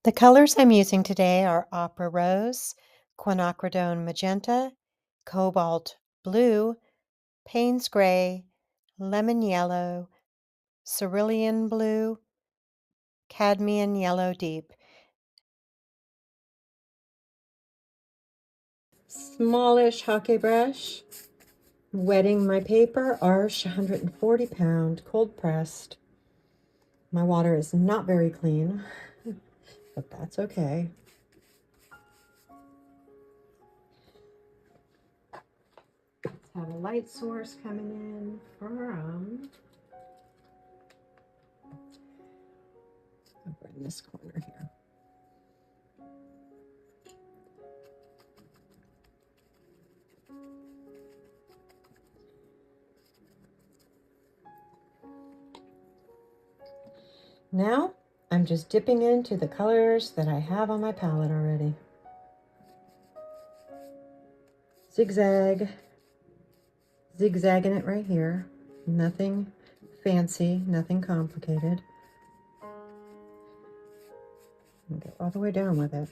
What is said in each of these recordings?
The colors I'm using today are Opera Rose, Quinacridone Magenta, Cobalt Blue, Payne's Gray, Lemon Yellow, Cerulean Blue, Cadmium Yellow Deep. Smallish hockey brush, wetting my paper, Arch 140 pound, cold pressed. My water is not very clean, but that's okay. Let's have a light source coming in from over in this corner here. Now I'm just dipping into the colors that I have on my palette already. Zigzagging it right here. Nothing fancy, nothing complicated. And go all the way down with it.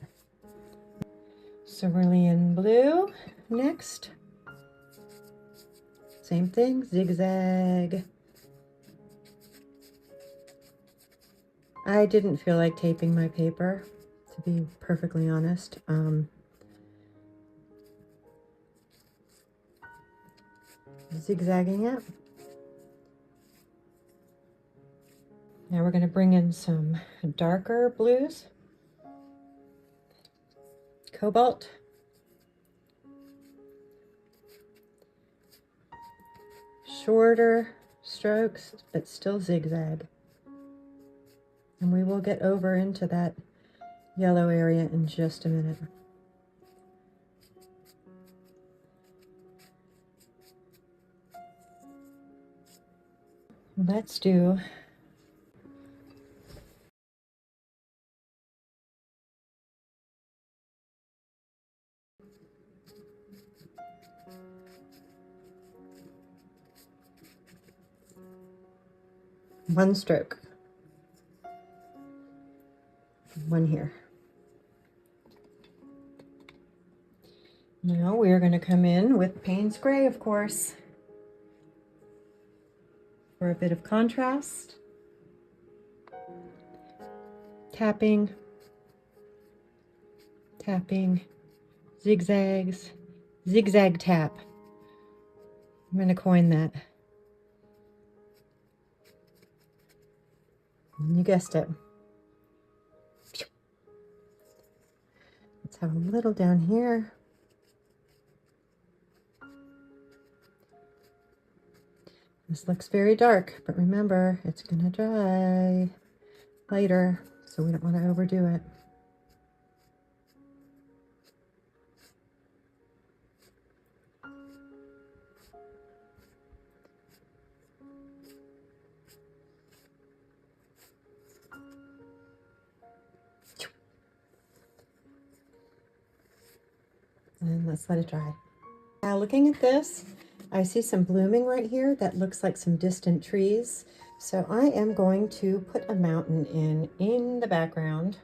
Cerulean blue next. Same thing, zigzag. I didn't feel like taping my paper, to be perfectly honest. Zigzagging it. Now we're going to bring in some darker blues. Cobalt. Shorter strokes, but still zigzag. And we will get over into that yellow area in just a minute. Let's do one stroke. One here. Now we are going to come in with Payne's Gray, of course, for a bit of contrast. Tapping, tapping, zigzags, zigzag tap. I'm going to coin that. You guessed it. Let's have a little down here. This looks very dark, but remember, it's going to dry later, so we don't want to overdo it. And let's let it dry. Now looking at this, I see some blooming right here that looks like some distant trees. So I am going to put a mountain in the background.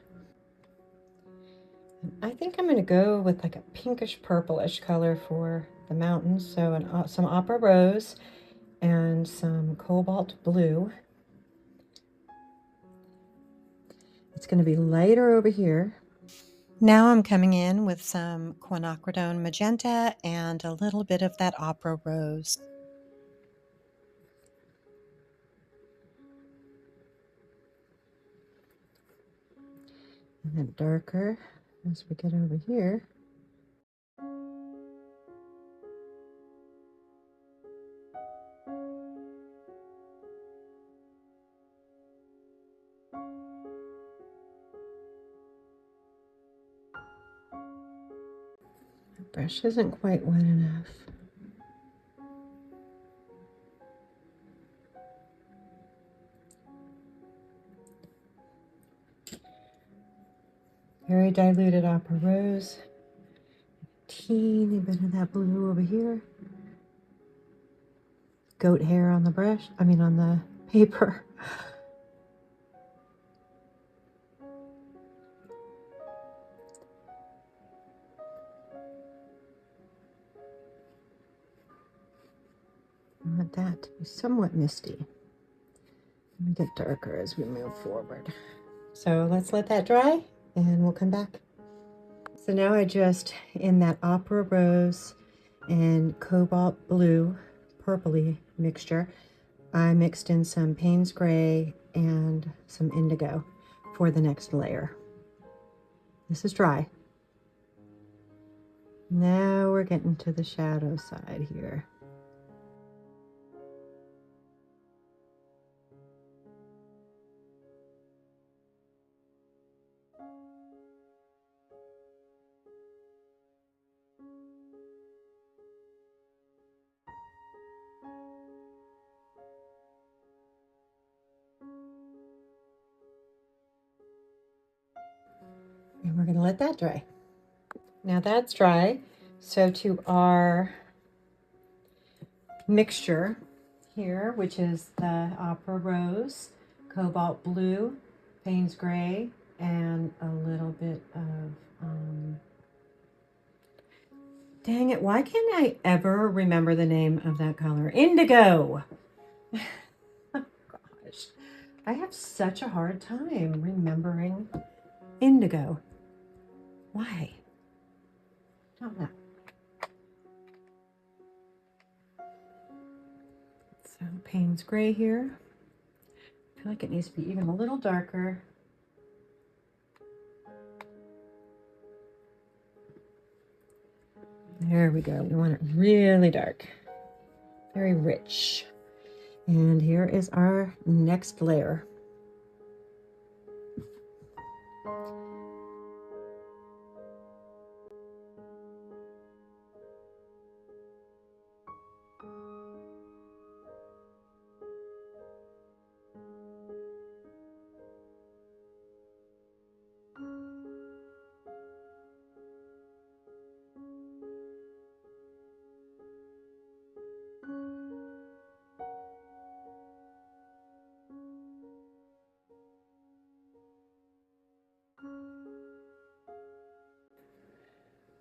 I think I'm going to go with like a pinkish purplish color for the mountain. So some Opera Rose and some Cobalt Blue. It's going to be lighter over here. Now I'm coming in with some Quinacridone Magenta and a little bit of that Opera Rose. And then darker as we get over here. The brush isn't quite wet enough. Very diluted Opera Rose. Teeny bit of that blue over here. Goat hair on the brush, on the paper. that to be somewhat misty. And get darker as we move forward. So let's let that dry and we'll come back. So now I just, in that opera rose and cobalt blue, purpley mixture, I mixed in some Payne's gray and some indigo for the next layer. This is dry. Now we're getting to the shadow side here. And we're going to let that dry. Now that's dry. So to our mixture here, which is the opera rose, cobalt blue, Payne's gray, and a little bit of, dang it, why can't I ever remember the name of that color? Indigo. Oh, gosh, I have such a hard time remembering indigo. Why? I don't know. So Payne's gray here. I feel like it needs to be even a little darker. There we go. We want it really dark, very rich. And here is our next layer.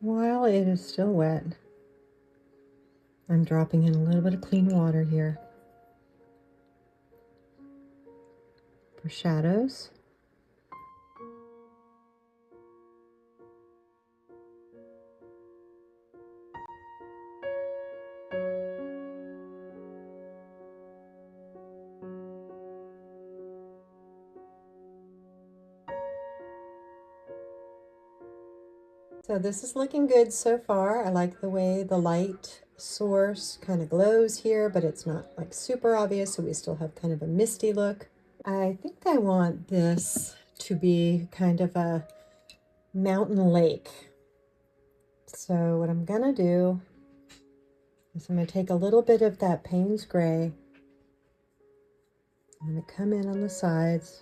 While it is still wet, I'm dropping in a little bit of clean water here for shadows. So this is looking good so far. I like the way the light source kind of glows here, but it's not like super obvious, so we still have kind of a misty look. I think I want this to be kind of a mountain lake. So what I'm gonna do is I'm gonna take a little bit of that Payne's gray. I'm gonna come in on the sides.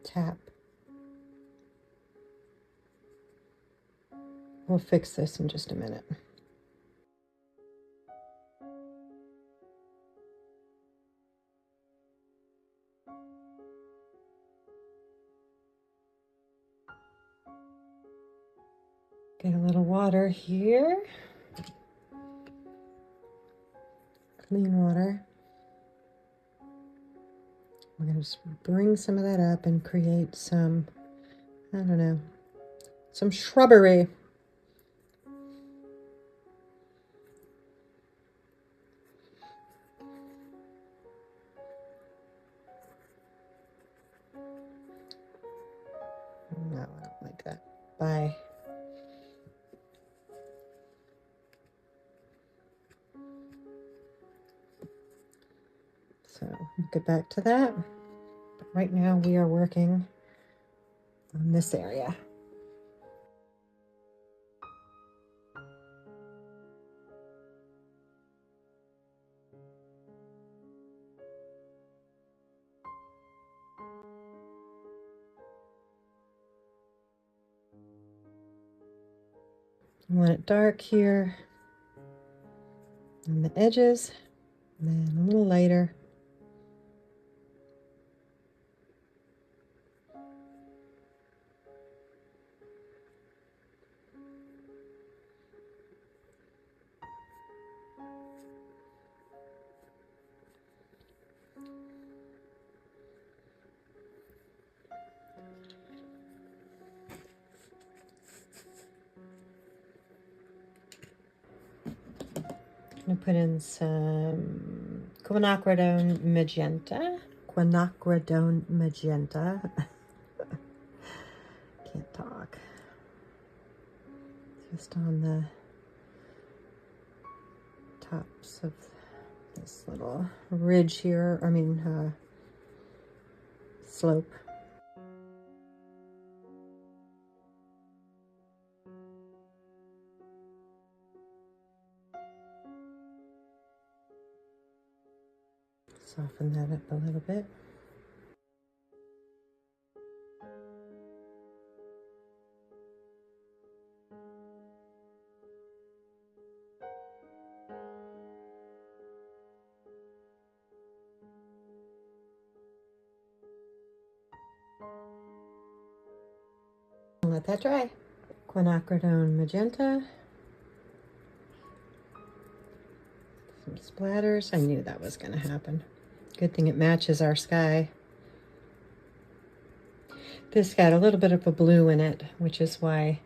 Tap. We'll fix this in just a minute. Get a little water here. Clean water. We're going to just bring some of that up and create some, I don't know, some shrubbery. No, I don't like that. Bye. So we'll get back to that. But right now we are working on this area. I want it dark here on the edges, and then a little lighter. I'm going to put in some quinacridone magenta. Quinacridone magenta. Can't talk. Just on the tops of this little ridge here, slope. Soften that up a little bit. Let that dry. Quinacridone magenta. Some splatters. I knew that was going to happen. Good thing it matches our sky. This got a little bit of a blue in it, which is why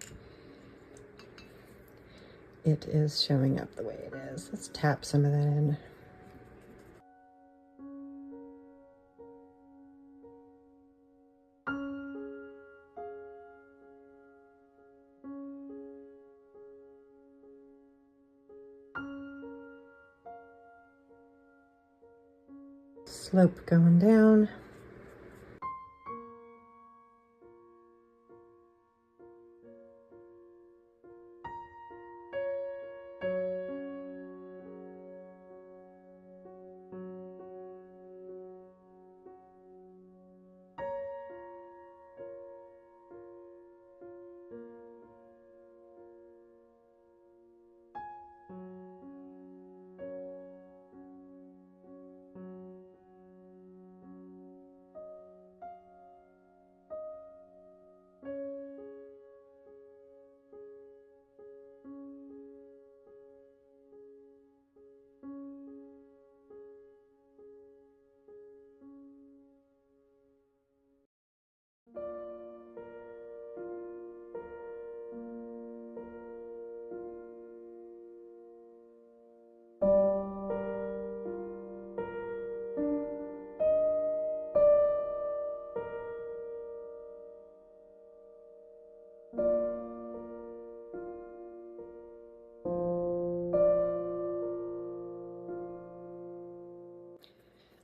it is showing up the way it is. Let's tap some of that in. Slope going down.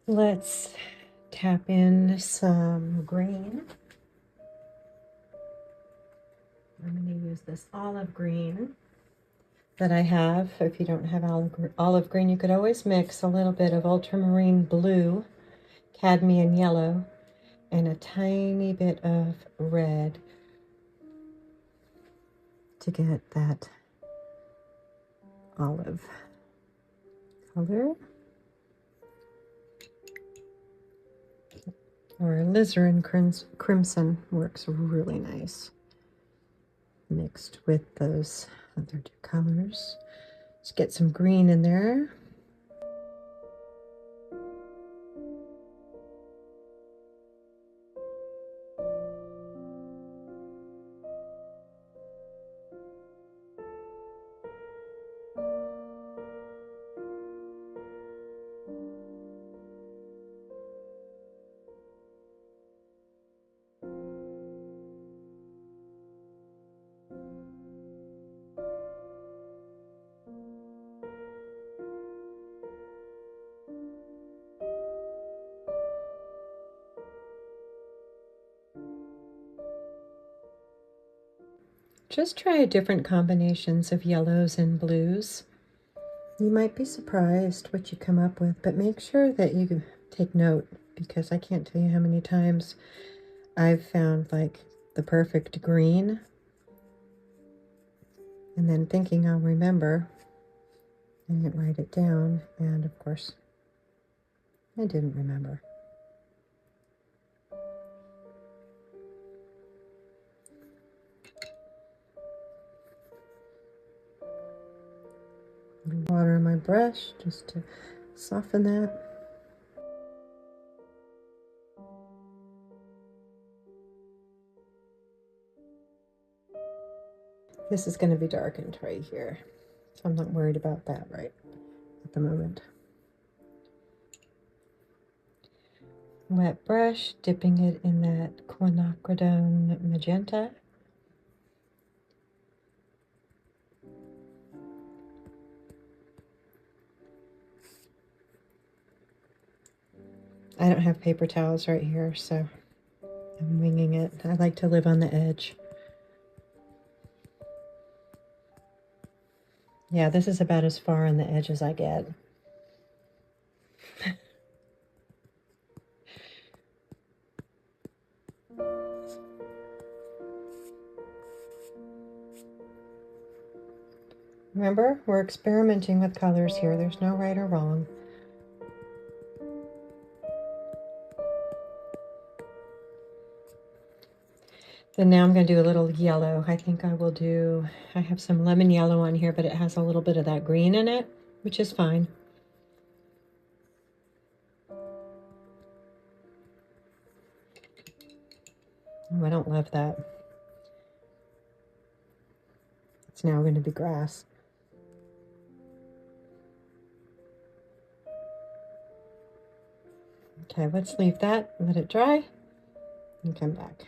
Let's tap in some green. I'm going to use this olive green that I have. If you don't have olive green, you could always mix a little bit of ultramarine blue, cadmium yellow, and a tiny bit of red to get that olive color. Or alizarin crimson works really nice mixed with those other two colors. Let's get some green in there. Just try different combinations of yellows and blues. You might be surprised what you come up with, but make sure that you take note, because I can't tell you how many times I've found like the perfect green And then thinking I'll remember, I didn't write it down, and of course, I didn't remember. Water on my brush just to soften that. This is going to be darkened right here, so I'm not worried about that right at the moment. Wet brush, dipping it in that quinacridone magenta. I don't have paper towels right here, so I'm winging it. I like to live on the edge. Yeah, this is about as far on the edge as I get. Remember, we're experimenting with colors here. There's no right or wrong. Then now I'm going to do a little yellow. I think I will do, I have some lemon yellow on here, but it has a little bit of that green in it, which is fine. Oh, I don't love that. It's now going to be grass. Okay, let's leave that, let it dry, and come back.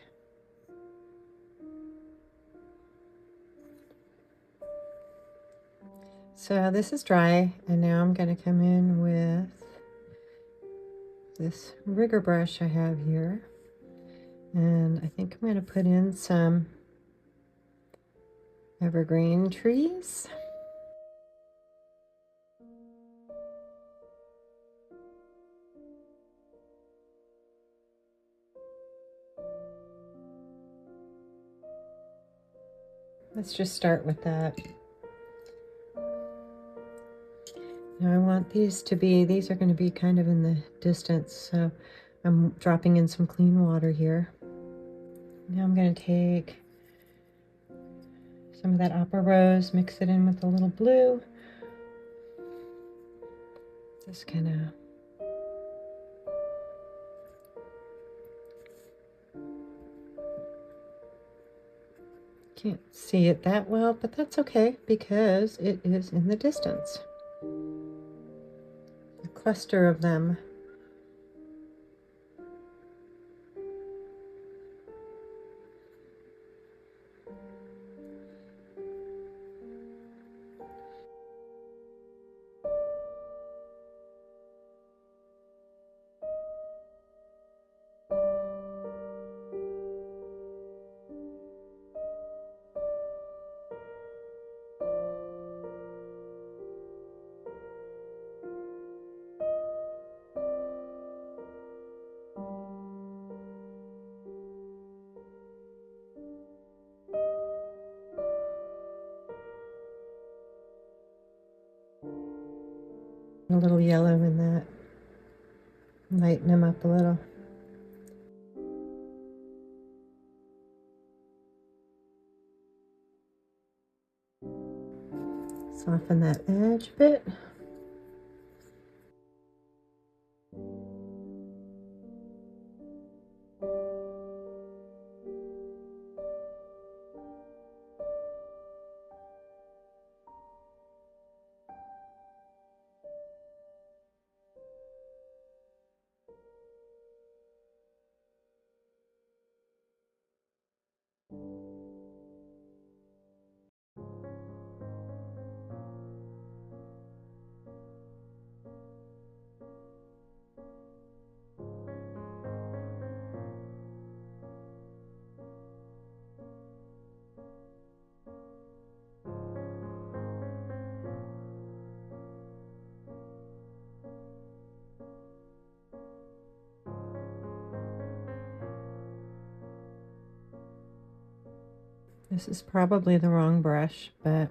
So this is dry, and now I'm going to come in with this rigger brush I have here. And I think I'm going to put in some evergreen trees. Let's just start with that. Now I want these to be, these are going to be kind of in the distance, so I'm dropping in some clean water here. Now I'm going to take some of that opera rose, mix it in with a little blue. Just kind of can't see it that well, but that's okay because it is in the distance. A cluster of them. A little yellow in that. Lighten them up a little. Soften that edge a bit. This is probably the wrong brush, but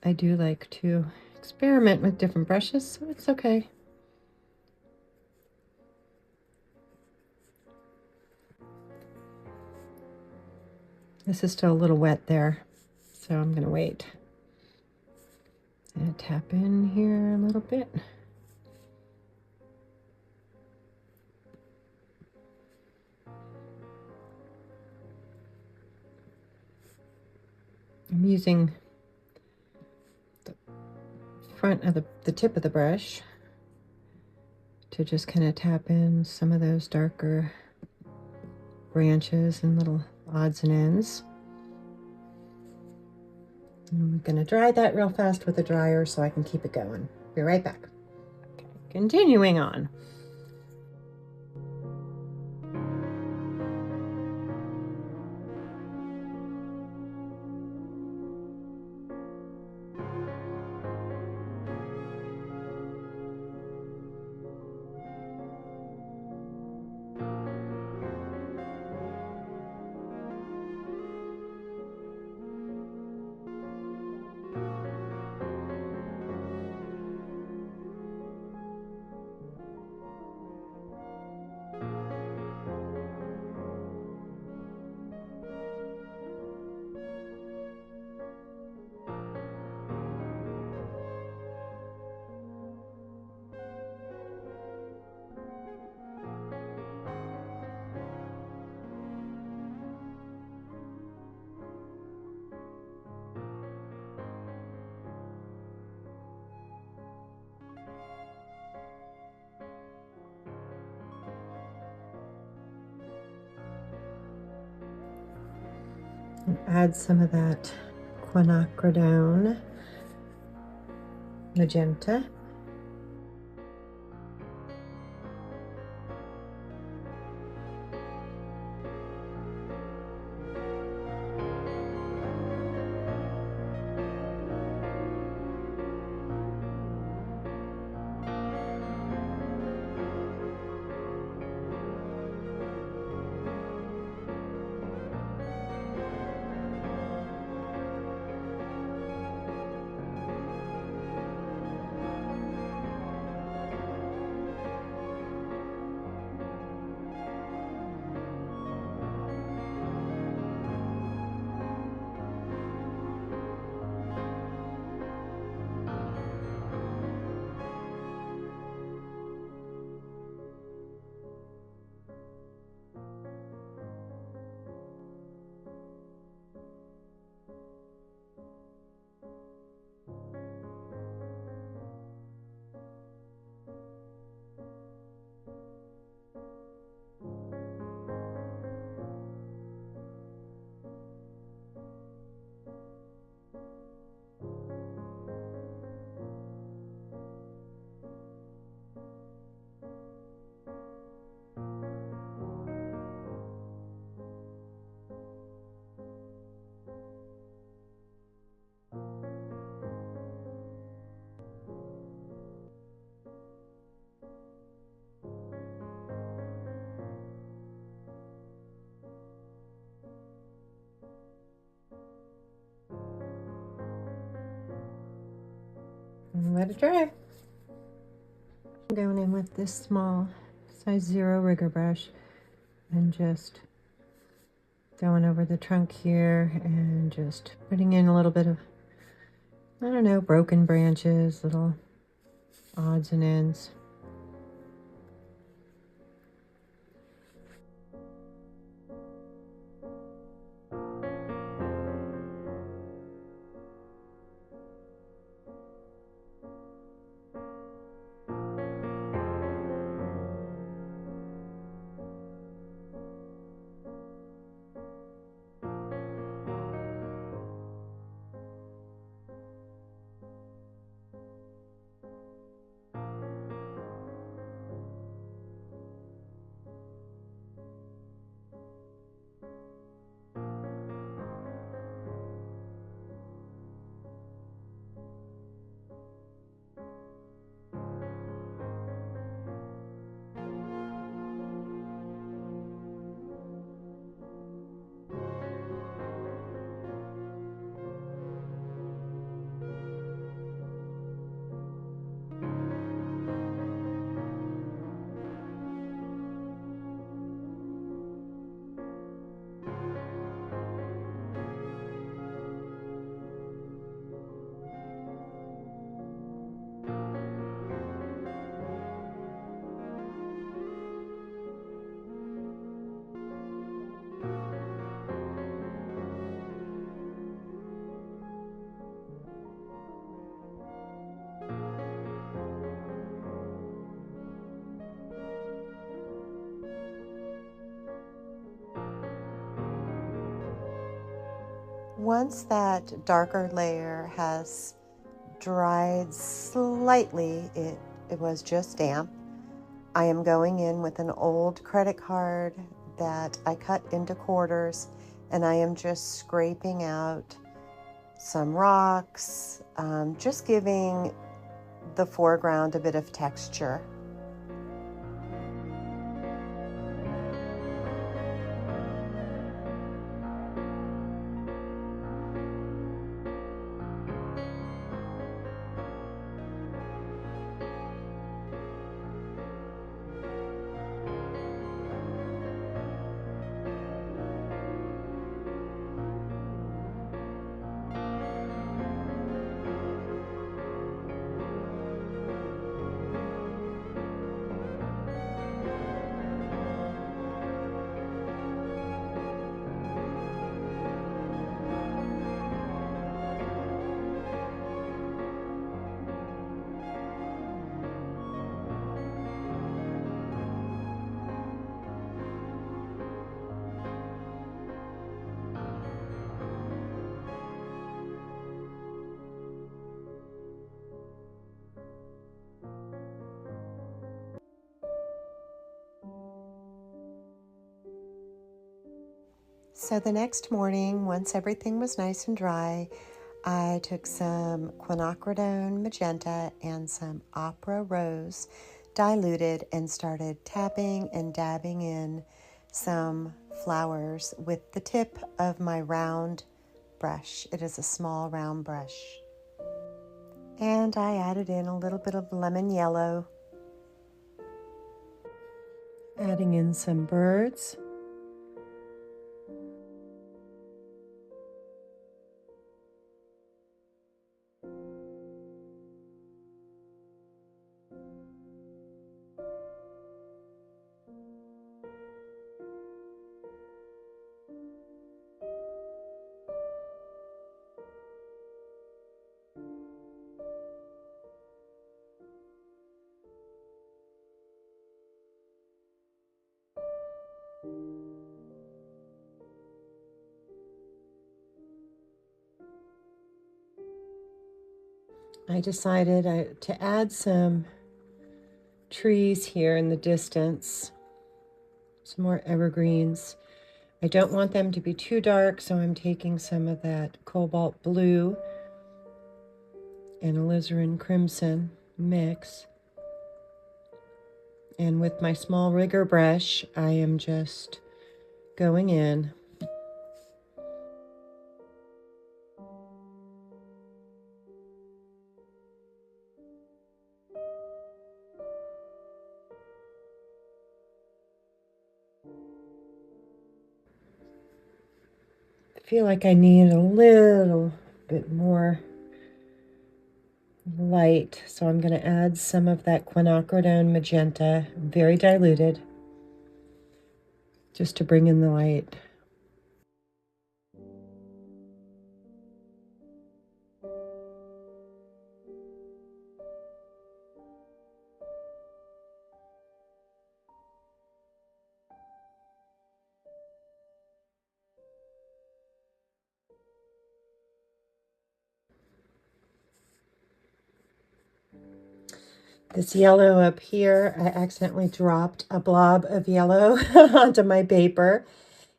I do like to experiment with different brushes, so it's okay. This is still a little wet there, so I'm gonna wait. And tap in here a little bit. I'm using the front of the tip of the brush to just kind of tap in some of those darker branches and little odds and ends. I'm going to dry that real fast with a dryer so I can keep it going. Be right back. Okay, continuing on. Add some of that quinacridone magenta. And let it dry. I'm going in with this small size 0 rigger brush and just going over the trunk here and just putting in a little bit of, I don't know, broken branches, little odds and ends. once that darker layer has dried slightly, it was just damp, I am going in with an old credit card that I cut into quarters, and I am just scraping out some rocks, just giving the foreground a bit of texture. So the next morning, once everything was nice and dry, I took some quinacridone magenta and some opera rose, diluted, and started tapping and dabbing in some flowers with the tip of my round brush. It is a small round brush. And I added in a little bit of lemon yellow. Adding in some birds. I decided to add some trees here in the distance, some more evergreens. I don't want them to be too dark, so I'm taking some of that cobalt blue and alizarin crimson mix. And with my small rigger brush, I am just going in. I feel like I need a little bit more light, so I'm going to add some of that quinacridone magenta, very diluted, just to bring in the light. This yellow up here, I accidentally dropped a blob of yellow onto my paper,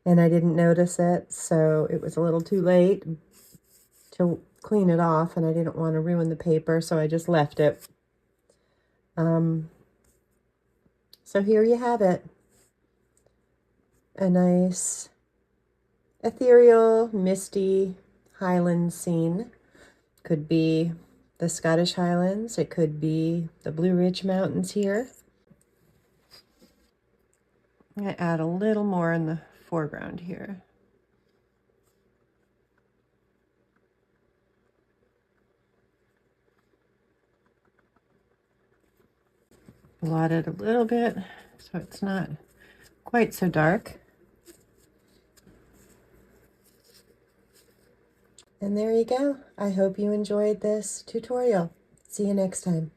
and I didn't notice it, so it was a little too late to clean it off, and I didn't want to ruin the paper, so I just left it. So here you have it. A nice ethereal, misty Highland scene. Could be the Scottish Highlands. It could be the Blue Ridge Mountains here. I'm going to add a little more in the foreground here. Blot it a little bit so it's not quite so dark. And there you go. I hope you enjoyed this tutorial. See you next time.